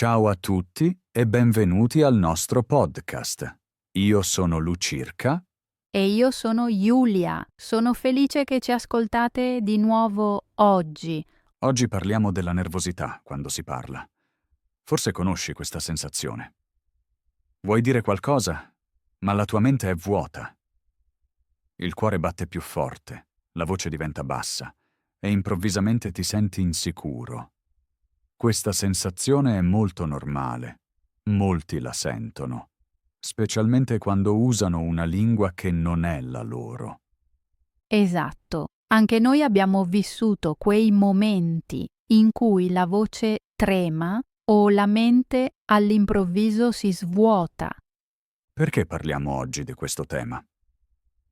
Ciao a tutti e benvenuti al nostro podcast. Io sono Lucirca. E io sono Giulia. Sono felice che ci ascoltate di nuovo oggi. Oggi parliamo della nervosità quando si parla. Forse conosci questa sensazione. Vuoi dire qualcosa, ma la tua mente è vuota. Il cuore batte più forte, la voce diventa bassa e improvvisamente ti senti insicuro. Questa sensazione è molto normale. Molti la sentono, specialmente quando usano una lingua che non è la loro. Esatto. Anche noi abbiamo vissuto quei momenti in cui la voce trema o la mente all'improvviso si svuota. Perché parliamo oggi di questo tema?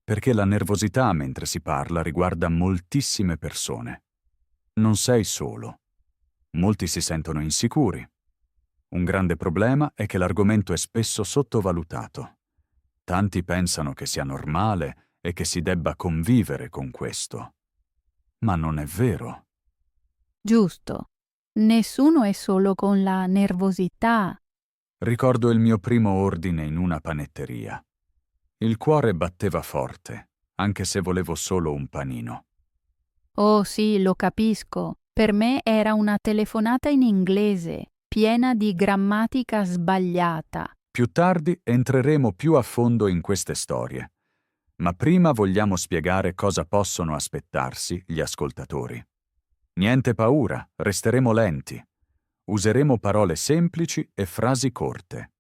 Perché la nervosità mentre si parla riguarda moltissime persone. Non sei solo. Molti si sentono insicuri. Un grande problema è che l'argomento è spesso sottovalutato. Tanti pensano che sia normale e che si debba convivere con questo. Ma non è vero. Giusto. Nessuno è solo con la nervosità. Ricordo il mio primo ordine in una panetteria. Il cuore batteva forte, anche se volevo solo un panino. Oh sì, lo capisco. Per me era una telefonata in inglese, piena di grammatica sbagliata. Più tardi entreremo più a fondo in queste storie, ma prima vogliamo spiegare cosa possono aspettarsi gli ascoltatori. Niente paura, resteremo lenti. Useremo parole semplici e frasi corte.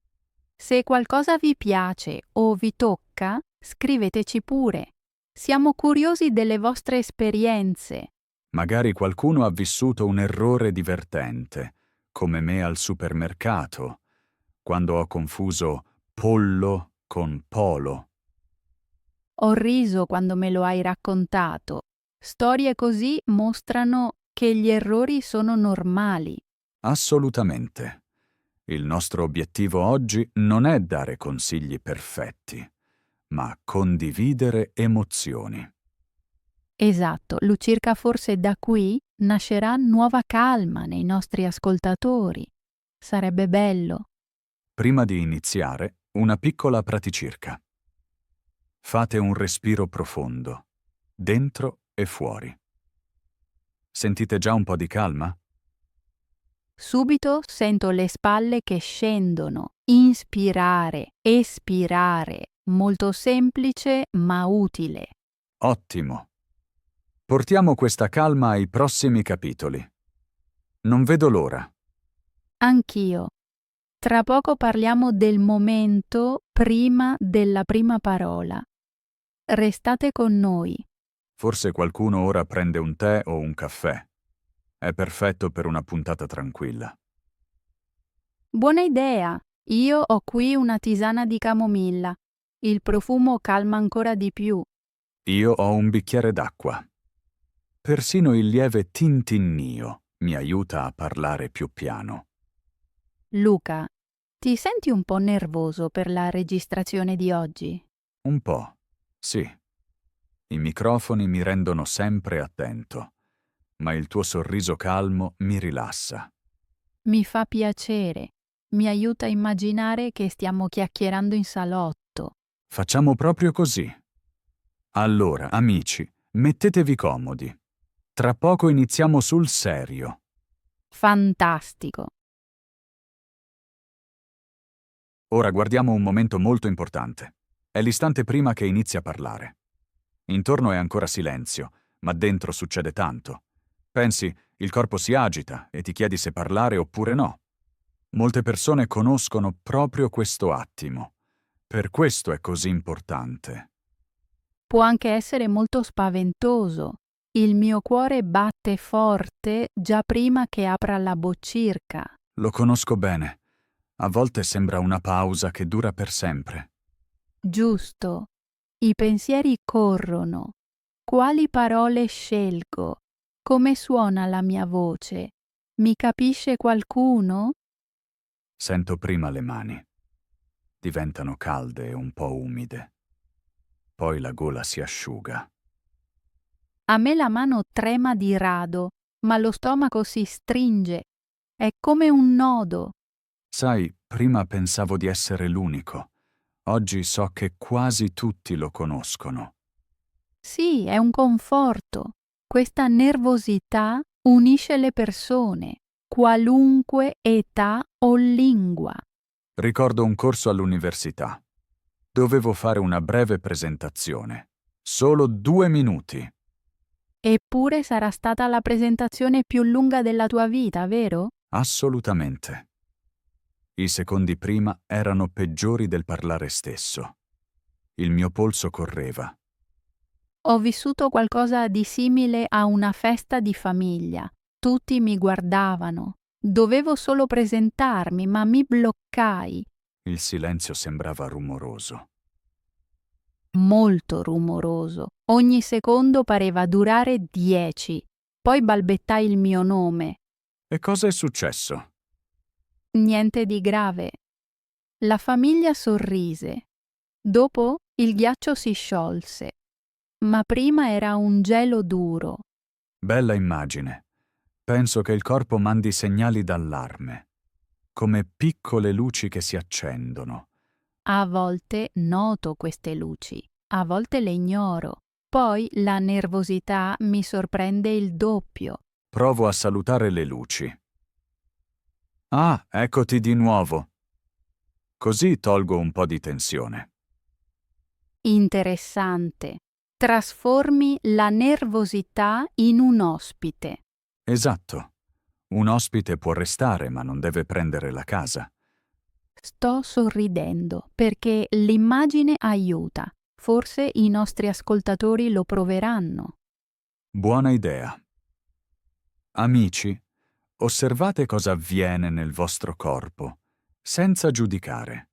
Se qualcosa vi piace o vi tocca, scriveteci pure. Siamo curiosi delle vostre esperienze. Magari qualcuno ha vissuto un errore divertente, come me al supermercato, quando ho confuso pollo con polo. Ho riso quando me lo hai raccontato. Storie così mostrano che gli errori sono normali. Assolutamente. Il nostro obiettivo oggi non è dare consigli perfetti, ma condividere emozioni. Esatto, Lucirca, forse da qui nascerà nuova calma nei nostri ascoltatori. Sarebbe bello. Prima di iniziare, una piccola praticirca. Fate un respiro profondo, dentro e fuori. Sentite già un po' di calma? Subito sento le spalle che scendono. Inspirare, espirare. Molto semplice ma utile. Ottimo. Portiamo questa calma ai prossimi capitoli. Non vedo l'ora. Anch'io. Tra poco parliamo del momento prima della prima parola. Restate con noi. Forse qualcuno ora prende un tè o un caffè. È perfetto per una puntata tranquilla. Buona idea! Io ho qui una tisana di camomilla. Il profumo calma ancora di più. Io ho un bicchiere d'acqua. Persino il lieve tintinnio mi aiuta a parlare più piano. Luca, ti senti un po' nervoso per la registrazione di oggi? Un po', sì. I microfoni mi rendono sempre attento, ma il tuo sorriso calmo mi rilassa. Mi fa piacere. Mi aiuta a immaginare che stiamo chiacchierando in salotto. Facciamo proprio così. Allora, amici, mettetevi comodi. Tra poco iniziamo sul serio. Fantastico! Ora guardiamo un momento molto importante. È l'istante prima che inizi a parlare. Intorno è ancora silenzio, ma dentro succede tanto. Pensi, il corpo si agita e ti chiedi se parlare oppure no. Molte persone conoscono proprio questo attimo. Per questo è così importante. Può anche essere molto spaventoso. Il mio cuore batte forte già prima che apra la boccirca. Lo conosco bene. A volte sembra una pausa che dura per sempre. Giusto. I pensieri corrono. Quali parole scelgo? Come suona la mia voce? Mi capisce qualcuno? Sento prima le mani. Diventano calde e un po' umide. Poi la gola si asciuga. A me la mano trema di rado, ma lo stomaco si stringe. È come un nodo. Sai, prima pensavo di essere l'unico. Oggi so che quasi tutti lo conoscono. Sì, è un conforto. Questa nervosità unisce le persone, qualunque età o lingua. Ricordo un corso all'università. Dovevo fare una breve presentazione. Solo 2 minuti. Eppure sarà stata la presentazione più lunga della tua vita, vero? Assolutamente. I secondi prima erano peggiori del parlare stesso. Il mio polso correva. Ho vissuto qualcosa di simile a una festa di famiglia. Tutti mi guardavano. Dovevo solo presentarmi, ma mi bloccai. Il silenzio sembrava rumoroso. Molto rumoroso. Ogni secondo pareva durare 10. Poi balbettai il mio nome. E cosa è successo? Niente di grave. La famiglia sorrise. Dopo il ghiaccio si sciolse. Ma prima era un gelo duro. Bella immagine. Penso che il corpo mandi segnali d'allarme, come piccole luci che si accendono. A volte noto queste luci, a volte le ignoro. Poi la nervosità mi sorprende il doppio. Provo a salutare le luci. Ah, eccoti di nuovo. Così tolgo un po' di tensione. Interessante. Trasformi la nervosità in un ospite. Esatto. Un ospite può restare, ma non deve prendere la casa. Sto sorridendo perché l'immagine aiuta. Forse i nostri ascoltatori lo proveranno. Buona idea. Amici, osservate cosa avviene nel vostro corpo, senza giudicare.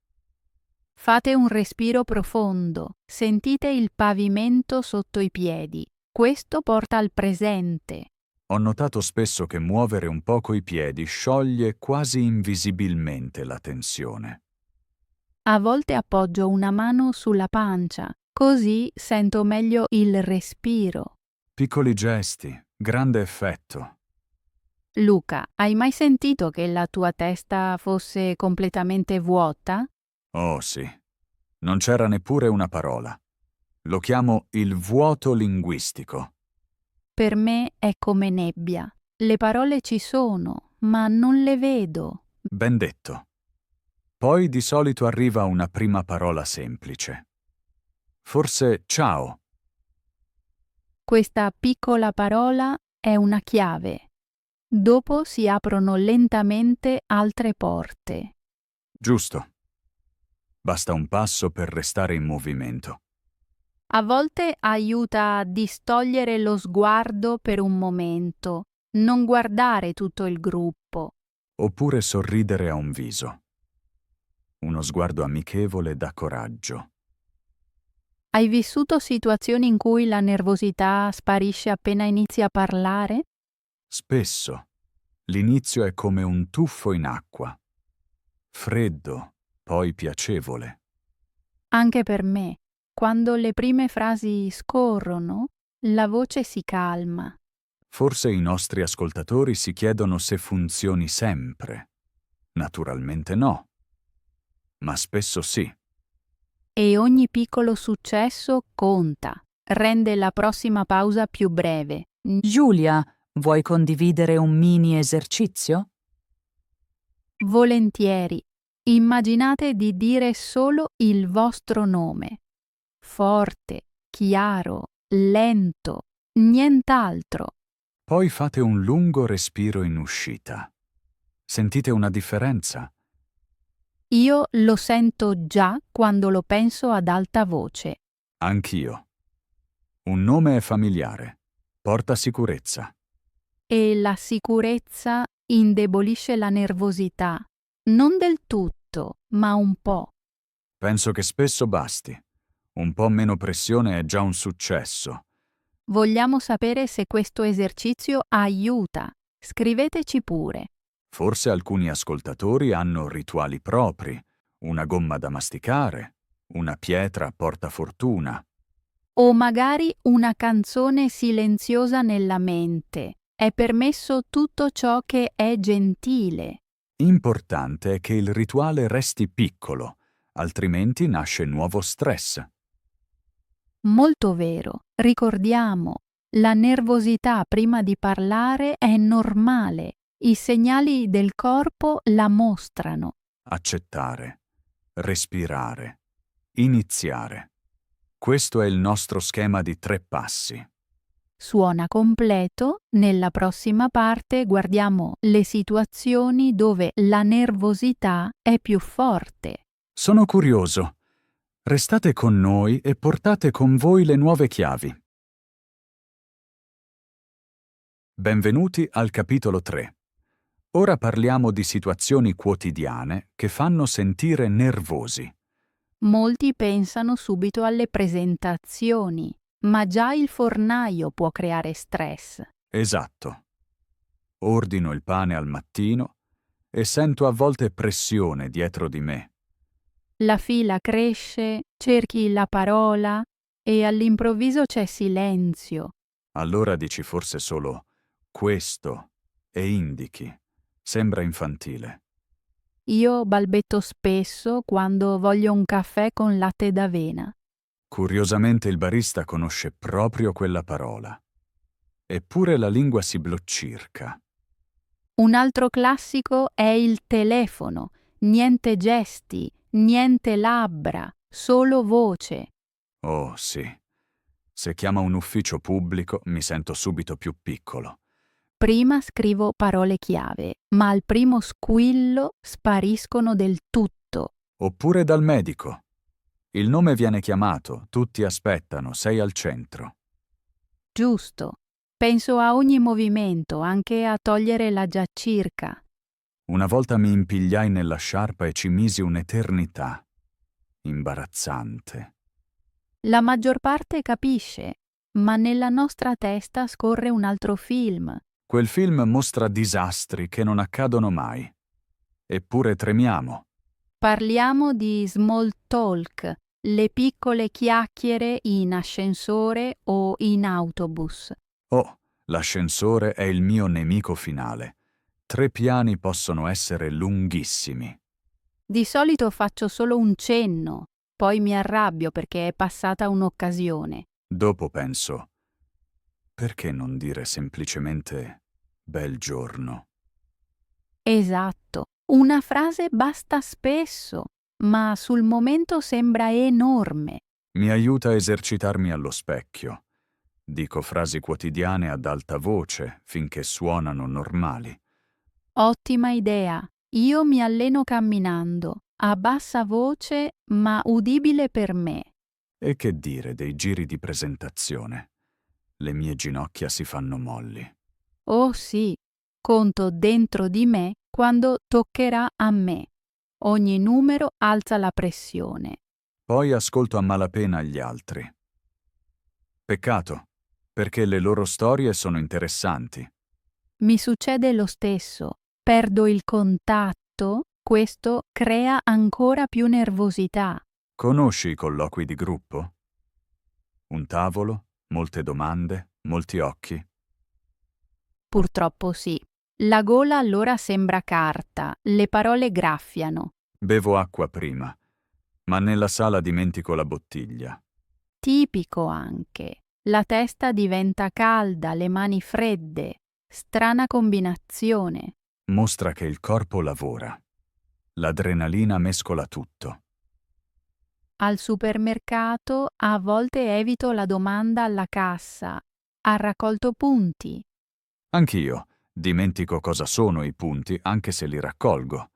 Fate un respiro profondo, sentite il pavimento sotto i piedi. Questo porta al presente. Ho notato spesso che muovere un poco i piedi scioglie quasi invisibilmente la tensione. A volte appoggio una mano sulla pancia, così sento meglio il respiro. Piccoli gesti, grande effetto. Luca, hai mai sentito che la tua testa fosse completamente vuota? Oh sì, non c'era neppure una parola. Lo chiamo il vuoto linguistico. Per me è come nebbia. Le parole ci sono, ma non le vedo. Ben detto. Poi di solito arriva una prima parola semplice. Forse ciao. Questa piccola parola è una chiave. Dopo si aprono lentamente altre porte. Giusto. Basta un passo per restare in movimento. A volte aiuta a distogliere lo sguardo per un momento, non guardare tutto il gruppo. Oppure sorridere a un viso. Uno sguardo amichevole dà coraggio. Hai vissuto situazioni in cui la nervosità sparisce appena inizi a parlare? Spesso l'inizio è come un tuffo in acqua. Freddo, poi piacevole. Anche per me, quando le prime frasi scorrono, la voce si calma. Forse i nostri ascoltatori si chiedono se funzioni sempre. Naturalmente no. Ma spesso sì. E ogni piccolo successo conta, rende la prossima pausa più breve. Giulia, vuoi condividere un mini esercizio? Volentieri. Immaginate di dire solo il vostro nome. Forte, chiaro, lento, nient'altro. Poi fate un lungo respiro in uscita. Sentite una differenza? Io lo sento già quando lo penso ad alta voce. Anch'io. Un nome è familiare. Porta sicurezza. E la sicurezza indebolisce la nervosità. Non del tutto, ma un po'. Penso che spesso basti. Un po' meno pressione è già un successo. Vogliamo sapere se questo esercizio aiuta. Scriveteci pure. Forse alcuni ascoltatori hanno rituali propri, una gomma da masticare, una pietra porta fortuna. O magari una canzone silenziosa nella mente. È permesso tutto ciò che è gentile. Importante è che il rituale resti piccolo, altrimenti nasce nuovo stress. Molto vero. Ricordiamo, la nervosità prima di parlare è normale. I segnali del corpo la mostrano. Accettare, respirare, iniziare. Questo è il nostro schema di 3 passi. Suona completo. Nella prossima parte guardiamo le situazioni dove la nervosità è più forte. Sono curioso. Restate con noi e portate con voi le nuove chiavi. Benvenuti al capitolo 3. Ora parliamo di situazioni quotidiane che fanno sentire nervosi. Molti pensano subito alle presentazioni, ma già il fornaio può creare stress. Esatto. Ordino il pane al mattino e sento a volte pressione dietro di me. La fila cresce, cerchi la parola e all'improvviso c'è silenzio. Allora dici forse solo questo e indichi. Sembra infantile. Io balbetto spesso quando voglio un caffè con latte d'avena. Curiosamente il barista conosce proprio quella parola. Eppure la lingua si bloccirca. Un altro classico è il telefono. Niente gesti, niente labbra, solo voce. Oh sì. Se chiama un ufficio pubblico mi sento subito più piccolo. Prima scrivo parole chiave, ma al primo squillo spariscono del tutto. Oppure dal medico. Il nome viene chiamato, tutti aspettano, sei al centro. Giusto. Penso a ogni movimento, anche a togliere la giaccirca. Una volta mi impigliai nella sciarpa e ci misi un'eternità. Imbarazzante. La maggior parte capisce, ma nella nostra testa scorre un altro film. Quel film mostra disastri che non accadono mai. Eppure tremiamo. Parliamo di small talk, le piccole chiacchiere in ascensore o in autobus. Oh, l'ascensore è il mio nemico finale. 3 piani possono essere lunghissimi. Di solito faccio solo un cenno, poi mi arrabbio perché è passata un'occasione. Dopo penso, perché non dire semplicemente bel giorno? Esatto, una frase basta spesso, ma sul momento sembra enorme. Mi aiuta a esercitarmi allo specchio. Dico frasi quotidiane ad alta voce finché suonano normali. Ottima idea. Io mi alleno camminando, a bassa voce ma udibile per me. E che dire dei giri di presentazione? Le mie ginocchia si fanno molli. Oh sì, conto dentro di me quando toccherà a me. Ogni numero alza la pressione. Poi ascolto a malapena gli altri. Peccato, perché le loro storie sono interessanti. Mi succede lo stesso. Perdo il contatto, questo crea ancora più nervosità. Conosci i colloqui di gruppo? Un tavolo, molte domande, molti occhi. Purtroppo sì. La gola allora sembra carta, le parole graffiano. Bevo acqua prima, ma nella sala dimentico la bottiglia. Tipico anche. La testa diventa calda, le mani fredde. Strana combinazione. Mostra che il corpo lavora. L'adrenalina mescola tutto. Al supermercato a volte evito la domanda alla cassa. Ha raccolto punti? Anch'io dimentico cosa sono i punti anche se li raccolgo.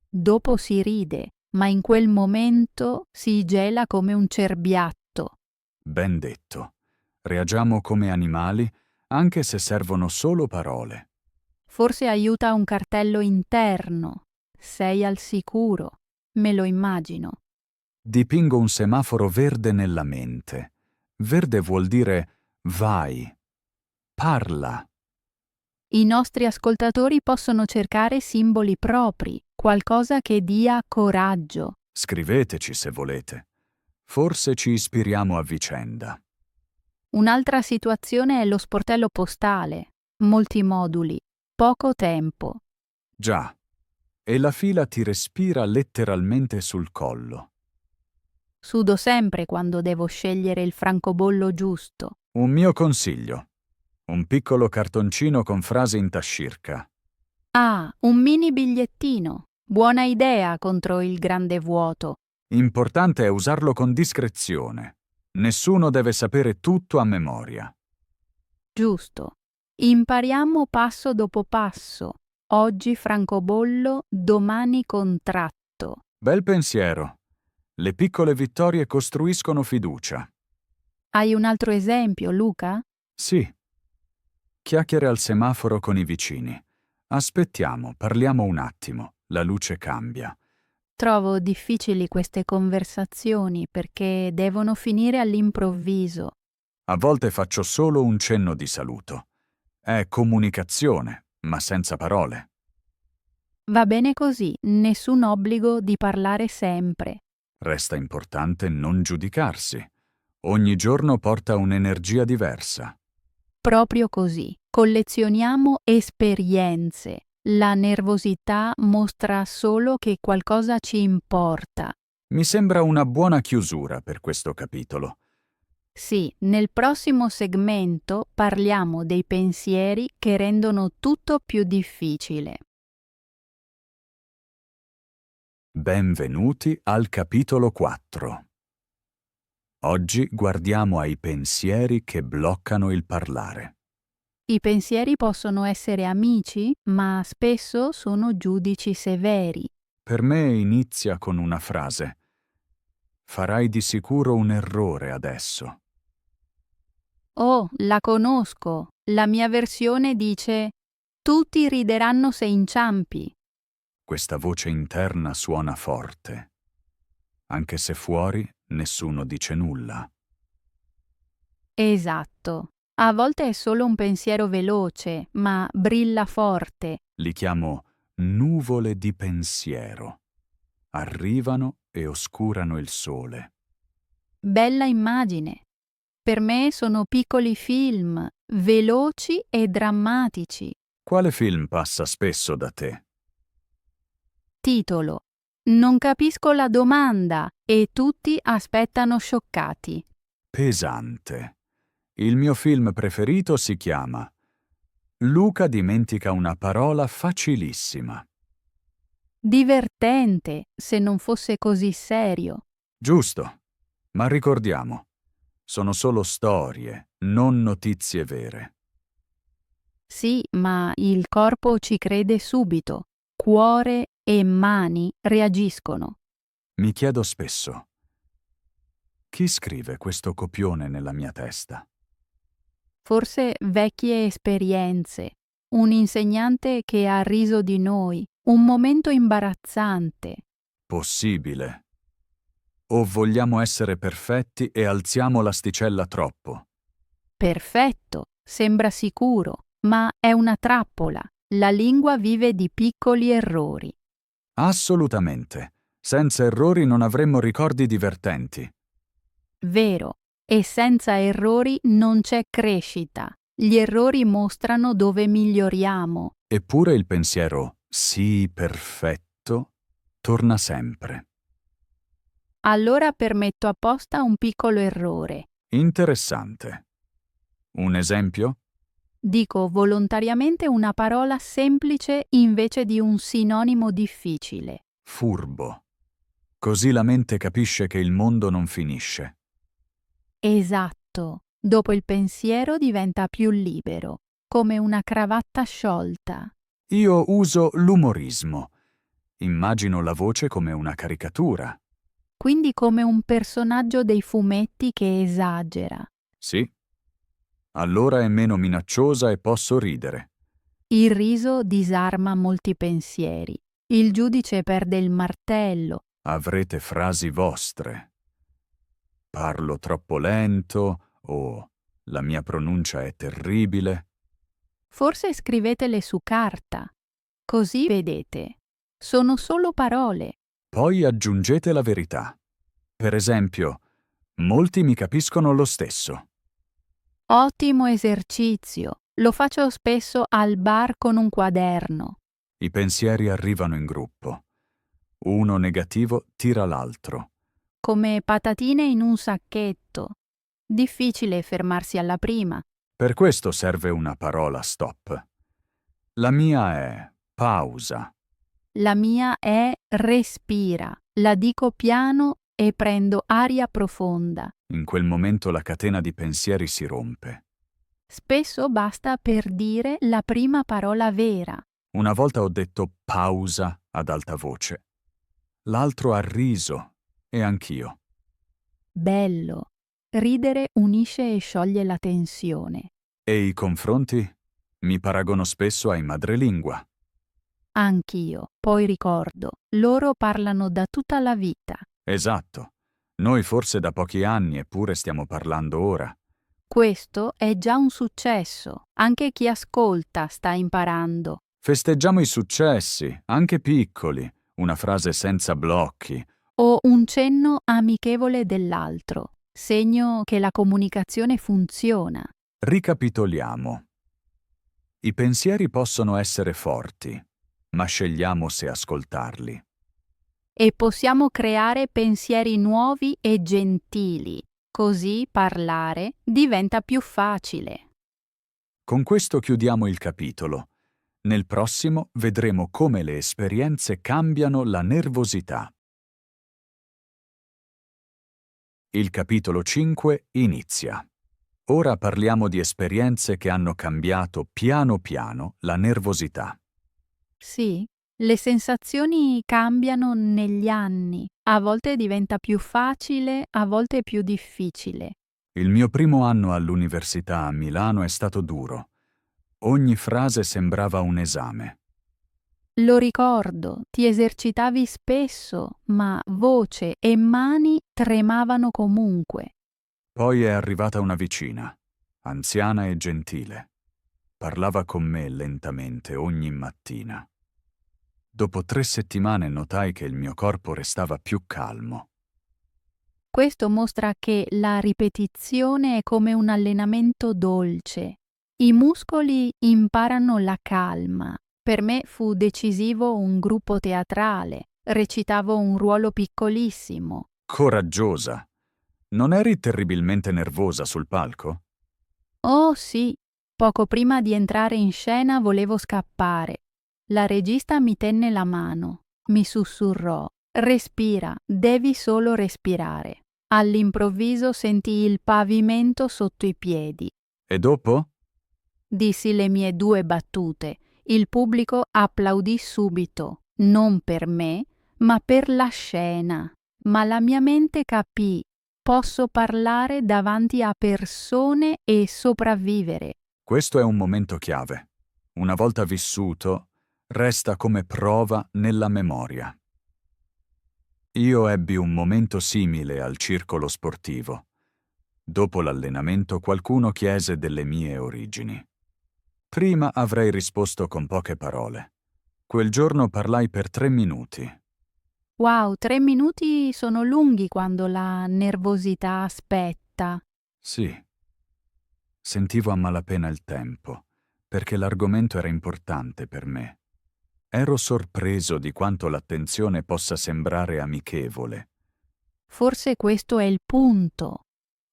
Dopo si ride, ma in quel momento si gela come un cerbiatto. Ben detto. Reagiamo come animali anche se servono solo parole. Forse aiuta un cartello interno. Sei al sicuro. Me lo immagino. Dipingo un semaforo verde nella mente. Verde vuol dire vai, parla. I nostri ascoltatori possono cercare simboli propri, qualcosa che dia coraggio. Scriveteci se volete. Forse ci ispiriamo a vicenda. Un'altra situazione è lo sportello postale. Molti moduli, poco tempo. Già, e la fila ti respira letteralmente sul collo. Sudo sempre quando devo scegliere il francobollo giusto. Un mio consiglio: un piccolo cartoncino con frasi in tascirca. Ah, un mini bigliettino. Buona idea contro il grande vuoto. Importante è usarlo con discrezione. Nessuno deve sapere tutto a memoria. Giusto. Impariamo passo dopo passo. Oggi francobollo, domani contratto. Bel pensiero. Le piccole vittorie costruiscono fiducia. Hai un altro esempio, Luca? Sì. Chiacchiere al semaforo con i vicini. Aspettiamo, parliamo un attimo. La luce cambia. Trovo difficili queste conversazioni perché devono finire all'improvviso. A volte faccio solo un cenno di saluto. È comunicazione, ma senza parole. Va bene così, nessun obbligo di parlare sempre. Resta importante non giudicarsi. Ogni giorno porta un'energia diversa. Proprio così. Collezioniamo esperienze. La nervosità mostra solo che qualcosa ci importa. Mi sembra una buona chiusura per questo capitolo. Sì, nel prossimo segmento parliamo dei pensieri che rendono tutto più difficile. Benvenuti al capitolo 4. Oggi guardiamo ai pensieri che bloccano il parlare. I pensieri possono essere amici, ma spesso sono giudici severi. Per me inizia con una frase. Farai di sicuro un errore adesso. Oh, la conosco. La mia versione dice: tutti rideranno se inciampi. Questa voce interna suona forte. Anche se fuori nessuno dice nulla. Esatto. A volte è solo un pensiero veloce, ma brilla forte. Li chiamo nuvole di pensiero. Arrivano e oscurano il sole. Bella immagine. Per me sono piccoli film, veloci e drammatici. Quale film passa spesso da te? Titolo: Non capisco la domanda e tutti aspettano scioccati. Pesante. Il mio film preferito si chiama Luca dimentica una parola facilissima. Divertente, se non fosse così serio. Giusto, ma ricordiamo, sono solo storie, non notizie vere. Sì, ma il corpo ci crede subito. Cuore e mani reagiscono. Mi chiedo spesso, chi scrive questo copione nella mia testa? Forse vecchie esperienze, un insegnante che ha riso di noi, un momento imbarazzante. Possibile. O vogliamo essere perfetti e alziamo l'asticella troppo? Perfetto, sembra sicuro, ma è una trappola. La lingua vive di piccoli errori. Assolutamente. Senza errori non avremmo ricordi divertenti. Vero, e senza errori non c'è crescita. Gli errori mostrano dove miglioriamo. Eppure il pensiero «sì, perfetto» torna sempre. Allora permetto apposta un piccolo errore. Interessante. Un esempio? Dico volontariamente una parola semplice invece di un sinonimo difficile. Furbo. Così la mente capisce che il mondo non finisce. Esatto. Dopo il pensiero diventa più libero, come una cravatta sciolta. Io uso l'umorismo. Immagino la voce come una caricatura. Quindi come un personaggio dei fumetti che esagera. Sì. Allora è meno minacciosa e posso ridere. Il riso disarma molti pensieri. Il giudice perde il martello. Avrete frasi vostre. Parlo troppo lento o la mia pronuncia è terribile. Forse scrivetele su carta. Così vedete. Sono solo parole. Poi aggiungete la verità. Per esempio, molti mi capiscono lo stesso. Ottimo esercizio. Lo faccio spesso al bar con un quaderno. I pensieri arrivano in gruppo. Uno negativo tira l'altro. Come patatine in un sacchetto. Difficile fermarsi alla prima. Per questo serve una parola stop. La mia è pausa. La mia è respira. La dico piano e prendo aria profonda. In quel momento la catena di pensieri si rompe. Spesso basta per dire la prima parola vera. Una volta ho detto pausa ad alta voce. L'altro ha riso e anch'io. Bello. Ridere unisce e scioglie la tensione. E i confronti? Mi paragono spesso ai madrelingua. Anch'io. Poi ricordo, loro parlano da tutta la vita. Esatto. Noi forse da pochi anni eppure stiamo parlando ora. Questo è già un successo. Anche chi ascolta sta imparando. Festeggiamo i successi, anche piccoli, una frase senza blocchi. O un cenno amichevole dell'altro. Segno che la comunicazione funziona. Ricapitoliamo. I pensieri possono essere forti, ma scegliamo se ascoltarli. E possiamo creare pensieri nuovi e gentili. Così parlare diventa più facile. Con questo chiudiamo il capitolo. Nel prossimo vedremo come le esperienze cambiano la nervosità. Il capitolo 5 inizia. Ora parliamo di esperienze che hanno cambiato piano piano la nervosità. Sì, le sensazioni cambiano negli anni. A volte diventa più facile, a volte più difficile. Il mio primo anno all'università a Milano è stato duro. Ogni frase sembrava un esame. Lo ricordo, ti esercitavi spesso, ma voce e mani tremavano comunque. Poi è arrivata una vicina, anziana e gentile. Parlava con me lentamente ogni mattina. Dopo 3 settimane notai che il mio corpo restava più calmo. Questo mostra che la ripetizione è come un allenamento dolce. I muscoli imparano la calma. Per me fu decisivo un gruppo teatrale. Recitavo un ruolo piccolissimo. Coraggiosa! Non eri terribilmente nervosa sul palco? Oh sì, poco prima di entrare in scena volevo scappare. La regista mi tenne la mano, mi sussurrò: respira, devi solo respirare. All'improvviso sentii il pavimento sotto i piedi. E dopo? Dissi le mie 2 battute. Il pubblico applaudì subito, non per me, ma per la scena. Ma la mia mente capì: posso parlare davanti a persone e sopravvivere. Questo è un momento chiave. Una volta vissuto, resta come prova nella memoria. Io ebbi un momento simile al circolo sportivo. Dopo l'allenamento qualcuno chiese delle mie origini. Prima avrei risposto con poche parole. Quel giorno parlai per 3 minuti. Wow, 3 minuti sono lunghi quando la nervosità aspetta. Sì. Sentivo a malapena il tempo, perché l'argomento era importante per me. Ero sorpreso di quanto l'attenzione possa sembrare amichevole. Forse questo è il punto.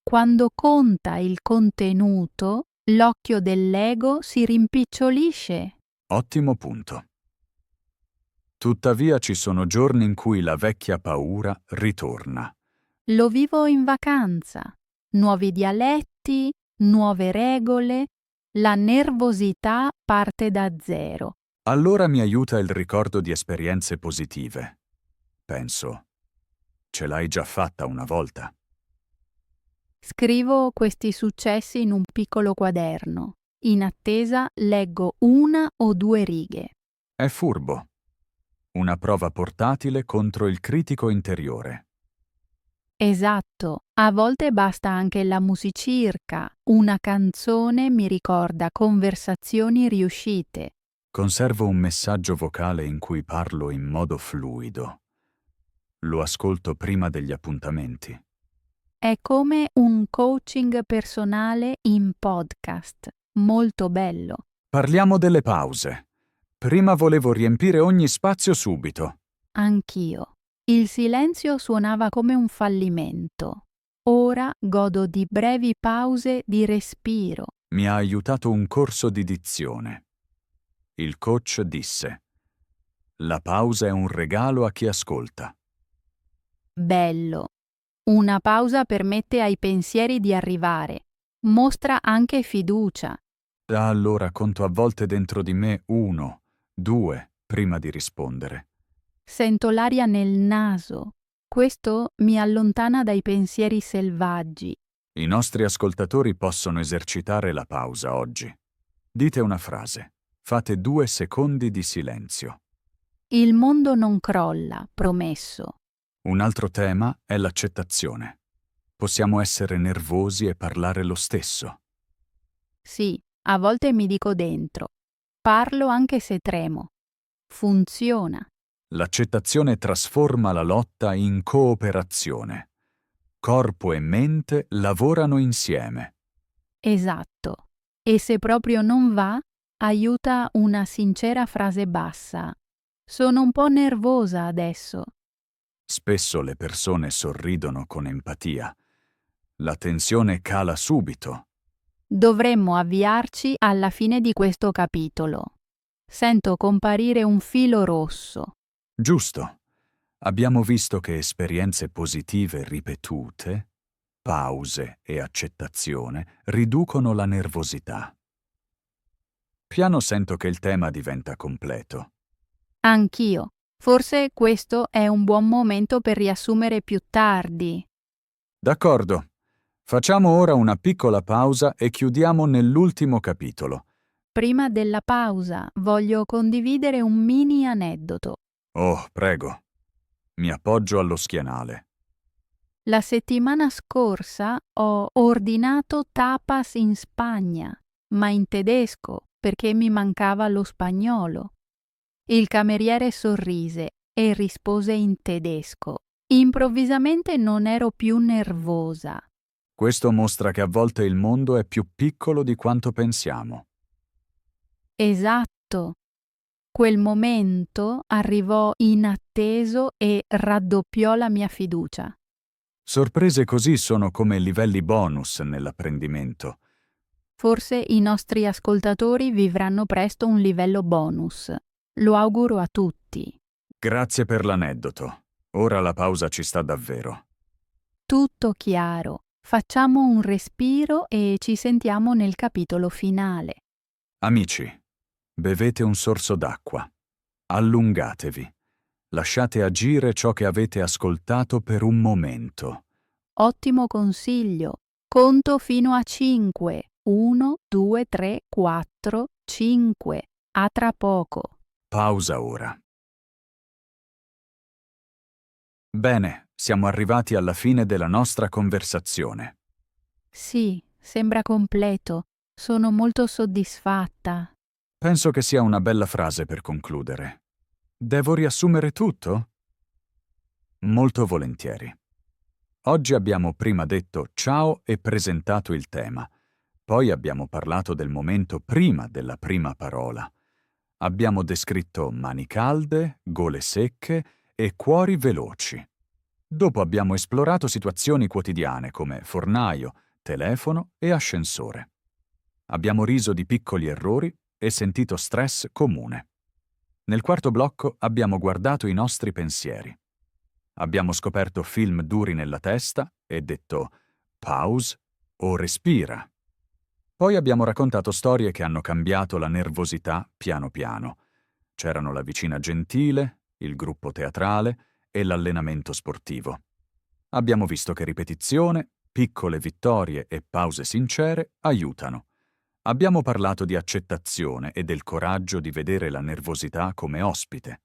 Quando conta il contenuto, l'occhio dell'ego si rimpicciolisce. Ottimo punto. Tuttavia ci sono giorni in cui la vecchia paura ritorna. Lo vivo in vacanza. Nuovi dialetti, nuove regole. La nervosità parte da zero. Allora mi aiuta il ricordo di esperienze positive. Penso, ce l'hai già fatta una volta. Scrivo questi successi in un piccolo quaderno. In attesa leggo 1 o 2 righe. È furbo. Una prova portatile contro il critico interiore. Esatto, a volte basta anche la musicirca. Una canzone mi ricorda conversazioni riuscite. Conservo un messaggio vocale in cui parlo in modo fluido. Lo ascolto prima degli appuntamenti. È come un coaching personale in podcast. Molto bello. Parliamo delle pause. Prima volevo riempire ogni spazio subito. Anch'io. Il silenzio suonava come un fallimento. Ora godo di brevi pause di respiro. Mi ha aiutato un corso di dizione. Il coach disse: la pausa è un regalo a chi ascolta. Bello. Una pausa permette ai pensieri di arrivare. Mostra anche fiducia. Allora conto a volte dentro di me 1, 2, prima di rispondere. Sento l'aria nel naso. Questo mi allontana dai pensieri selvaggi. I nostri ascoltatori possono esercitare la pausa oggi. Dite una frase. Fate 2 secondi di silenzio. Il mondo non crolla, promesso. Un altro tema è l'accettazione. Possiamo essere nervosi e parlare lo stesso. Sì, a volte mi dico dentro. Parlo anche se tremo. Funziona. L'accettazione trasforma la lotta in cooperazione. Corpo e mente lavorano insieme. Esatto. E se proprio non va, aiuta una sincera frase bassa. Sono un po' nervosa adesso. Spesso le persone sorridono con empatia. La tensione cala subito. Dovremmo avviarci alla fine di questo capitolo. Sento comparire un filo rosso. Giusto. Abbiamo visto che esperienze positive ripetute, pause e accettazione riducono la nervosità. Piano sento che il tema diventa completo. Anch'io. Forse questo è un buon momento per riassumere più tardi. D'accordo. Facciamo ora una piccola pausa e chiudiamo nell'ultimo capitolo. Prima della pausa voglio condividere un mini aneddoto. Oh, prego. Mi appoggio allo schienale. La settimana scorsa ho ordinato tapas in Spagna, ma in tedesco perché mi mancava lo spagnolo. Il cameriere sorrise e rispose in tedesco. Improvvisamente non ero più nervosa. Questo mostra che a volte il mondo è più piccolo di quanto pensiamo. Esatto. Quel momento arrivò inatteso e raddoppiò la mia fiducia. Sorprese così sono come livelli bonus nell'apprendimento. Forse i nostri ascoltatori vivranno presto un livello bonus. Lo auguro a tutti. Grazie per l'aneddoto. Ora la pausa ci sta davvero. Tutto chiaro. Facciamo un respiro e ci sentiamo nel capitolo finale. Amici, bevete un sorso d'acqua. Allungatevi. Lasciate agire ciò che avete ascoltato per un momento. Ottimo consiglio. Conto fino a 5. 1, 2, 3, 4, 5. A tra poco. Pausa ora. Bene, siamo arrivati alla fine della nostra conversazione. Sì, sembra completo. Sono molto soddisfatta. Penso che sia una bella frase per concludere. Devo riassumere tutto? Molto volentieri. Oggi abbiamo prima detto ciao e presentato il tema. Poi abbiamo parlato del momento prima della prima parola. Abbiamo descritto mani calde, gole secche e cuori veloci. Dopo abbiamo esplorato situazioni quotidiane come fornaio, telefono e ascensore. Abbiamo riso di piccoli errori e sentito stress comune. Nel quarto blocco abbiamo guardato i nostri pensieri. Abbiamo scoperto film duri nella testa e detto pause o respira. Poi abbiamo raccontato storie che hanno cambiato la nervosità piano piano. C'erano la vicina gentile, il gruppo teatrale e l'allenamento sportivo. Abbiamo visto che ripetizione, piccole vittorie e pause sincere aiutano. Abbiamo parlato di accettazione e del coraggio di vedere la nervosità come ospite.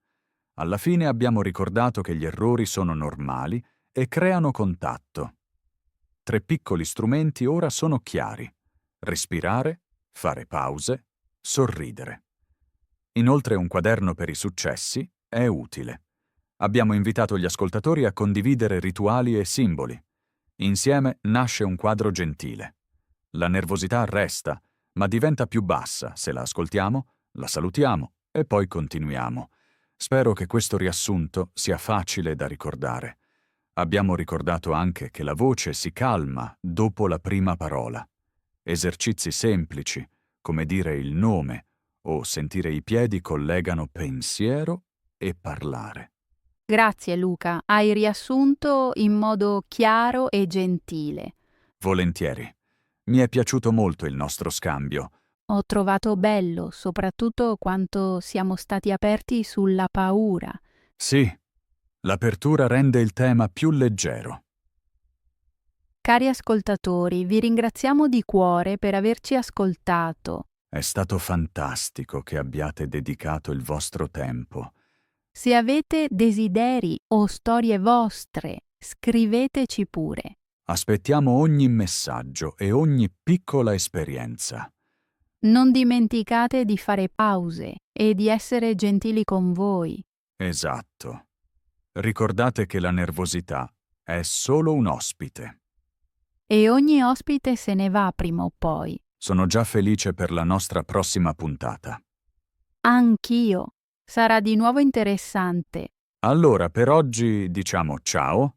Alla fine abbiamo ricordato che gli errori sono normali e creano contatto. 3 piccoli strumenti ora sono chiari: respirare, fare pause, sorridere. Inoltre un quaderno per i successi è utile. Abbiamo invitato gli ascoltatori a condividere rituali e simboli. Insieme nasce un quadro gentile. La nervosità resta, ma diventa più bassa se la ascoltiamo, la salutiamo E poi continuiamo. Spero che questo riassunto sia facile da ricordare. Abbiamo ricordato anche che la voce si calma dopo la prima parola. Esercizi semplici, come dire il nome o sentire i piedi, collegano pensiero e parlare. Grazie Luca, hai riassunto in modo chiaro e gentile. Volentieri. Mi è piaciuto molto il nostro scambio. Ho trovato bello soprattutto quanto siamo stati aperti sulla paura. Sì, l'apertura rende il tema più leggero. Cari ascoltatori, vi ringraziamo di cuore per averci ascoltato. È stato fantastico che abbiate dedicato il vostro tempo. Se avete desideri o storie vostre, scriveteci pure. Aspettiamo ogni messaggio e ogni piccola esperienza. Non dimenticate di fare pause e di essere gentili con voi. Esatto. Ricordate che la nervosità è solo un ospite. E ogni ospite se ne va prima o poi. Sono già felice per la nostra prossima puntata. Anch'io. Sarà di nuovo interessante. Allora, per oggi diciamo ciao.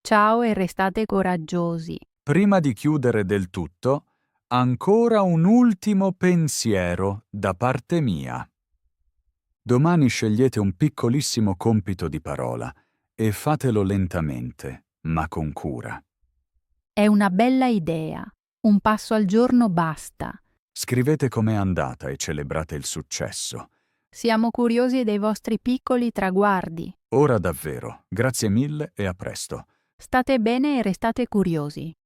Ciao e restate coraggiosi. Prima di chiudere del tutto, ancora un ultimo pensiero da parte mia. Domani scegliete un piccolissimo compito di parola e fatelo lentamente, ma con cura. È una bella idea. Un passo al giorno basta. Scrivete com'è andata e celebrate il successo. Siamo curiosi dei vostri piccoli traguardi. Ora davvero, grazie mille e a presto. State bene e restate curiosi.